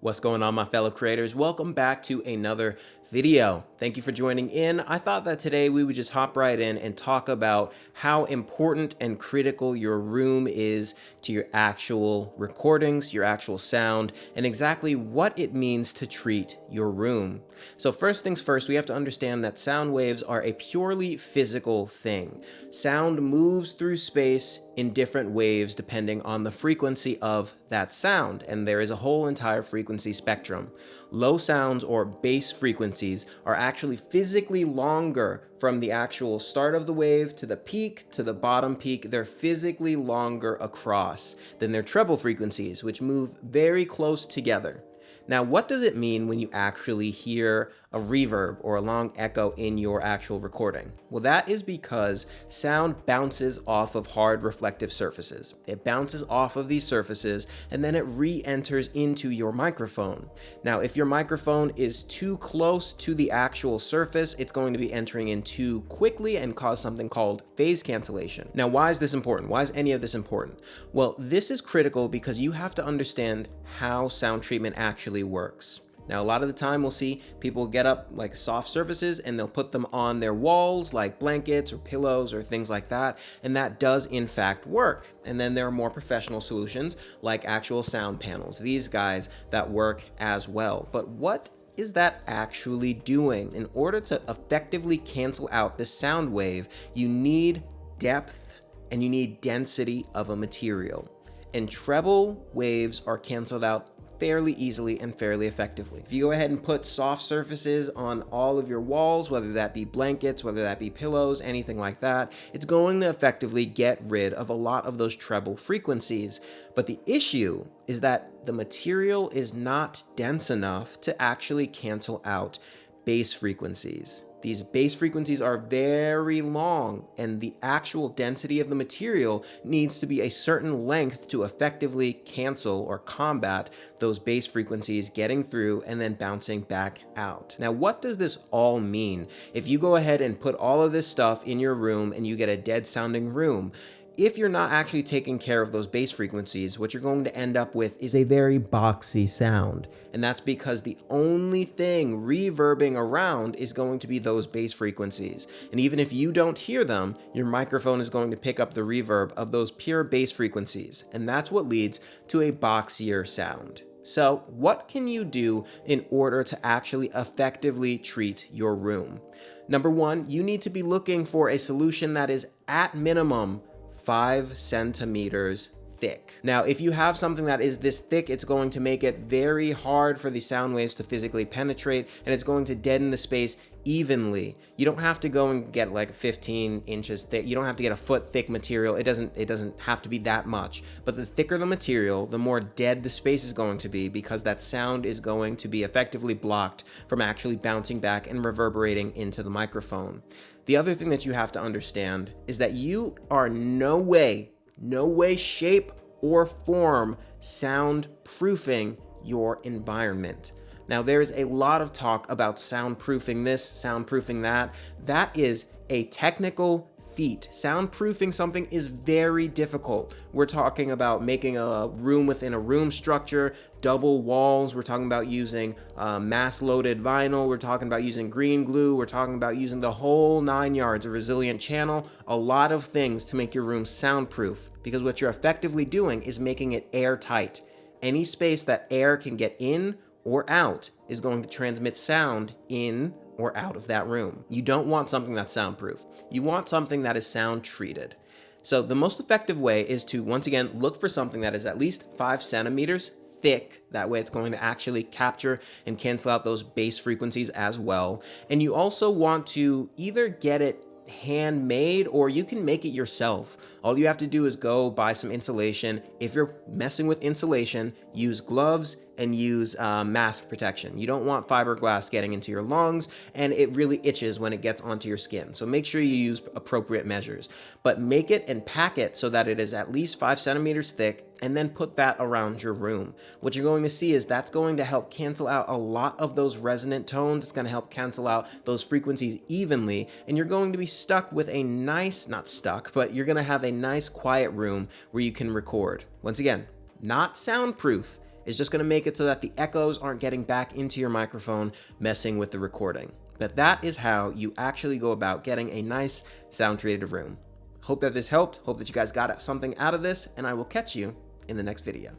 What's going on, my fellow creators? Welcome back to another video. Thank you for joining in. I thought that today we would just hop right in and talk about how important and critical your room is to your actual recordings, your actual sound, and exactly what it means to treat your room. So first things first, we have to understand that sound waves are a purely physical thing. Sound moves through space in different waves depending on the frequency of that sound, and there is a whole entire frequency spectrum. Low sounds, or bass frequencies, are actually physically longer from the actual start of the wave to the peak to the bottom peak. They're physically longer across than their treble frequencies, which move very close together. Now, what does it mean when you actually hear a reverb or a long echo in your actual recording? Well, that is because sound bounces off of hard reflective surfaces. It bounces off of these surfaces and then it re-enters into your microphone. Now, if your microphone is too close to the actual surface, it's going to be entering in too quickly and cause something called phase cancellation. Now, why is this important? Why is any of this important? Well, this is critical because you have to understand how sound treatment actually works. Now, a lot of the time we'll see people get up like soft surfaces and they'll put them on their walls like blankets or pillows or things like that. And that does in fact work. And then there are more professional solutions like actual sound panels, these guys that work as well. But what is that actually doing? In order to effectively cancel out the sound wave, you need depth and you need density of a material. And treble waves are canceled out fairly easily and fairly effectively. If you go ahead and put soft surfaces on all of your walls, whether that be blankets, whether that be pillows, anything like that, it's going to effectively get rid of a lot of those treble frequencies. But the issue is that the material is not dense enough to actually cancel out bass frequencies. These bass frequencies are very long, and the actual density of the material needs to be a certain length to effectively cancel or combat those bass frequencies getting through and then bouncing back out. Now, what does this all mean? If you go ahead and put all of this stuff in your room and you get a dead sounding room, if you're not actually taking care of those bass frequencies, what you're going to end up with is a very boxy sound. And that's because the only thing reverbing around is going to be those bass frequencies. And even if you don't hear them, your microphone is going to pick up the reverb of those pure bass frequencies. And that's what leads to a boxier sound. So what can you do in order to actually effectively treat your room? Number one, you need to be looking for a solution that is at minimum 5 centimeters thick. Now, if you have something that is this thick, it's going to make it very hard for the sound waves to physically penetrate, and it's going to deaden the space evenly. You don't have to go and get like 15 inches thick. You don't have to get a foot thick material. It doesn't have to be that much. But the thicker the material, the more dead the space is going to be, because that sound is going to be effectively blocked from actually bouncing back and reverberating into the microphone. The other thing that you have to understand is that you are no way, shape, or form soundproofing your environment. Now, there is a lot of talk about soundproofing this, soundproofing that. That is a technical feat. Soundproofing something is very difficult. We're talking about making a room within a room structure, double walls. We're talking about using mass-loaded vinyl. We're talking about using green glue. We're talking about using the whole 9 yards, a resilient channel, a lot of things to make your room soundproof, because what you're effectively doing is making it airtight. Any space that air can get in or out is going to transmit sound in or out of that room. You don't want something that's soundproof. You want something that is sound treated. So the most effective way is to, once again, look for something that is at least 5 centimeters thick. That way it's going to actually capture and cancel out those bass frequencies as well. And you also want to either get it handmade or you can make it yourself. All you have to do is go buy some insulation. If you're messing with insulation, use gloves and use mask protection. You don't want fiberglass getting into your lungs, and it really itches when it gets onto your skin. So make sure you use appropriate measures, but make it and pack it so that it is at least 5 centimeters thick, and then put that around your room. What you're going to see is that's going to help cancel out a lot of those resonant tones. It's going to help cancel out those frequencies evenly, and you're going to be stuck with a nice, not stuck, but you're going to have a nice quiet room where you can record. Once again, not soundproof. is just gonna make it so that the echoes aren't getting back into your microphone, messing with the recording. But that is how you actually go about getting a nice sound treated room. Hope that this helped. Hope that you guys got something out of this, and I will catch you in the next video.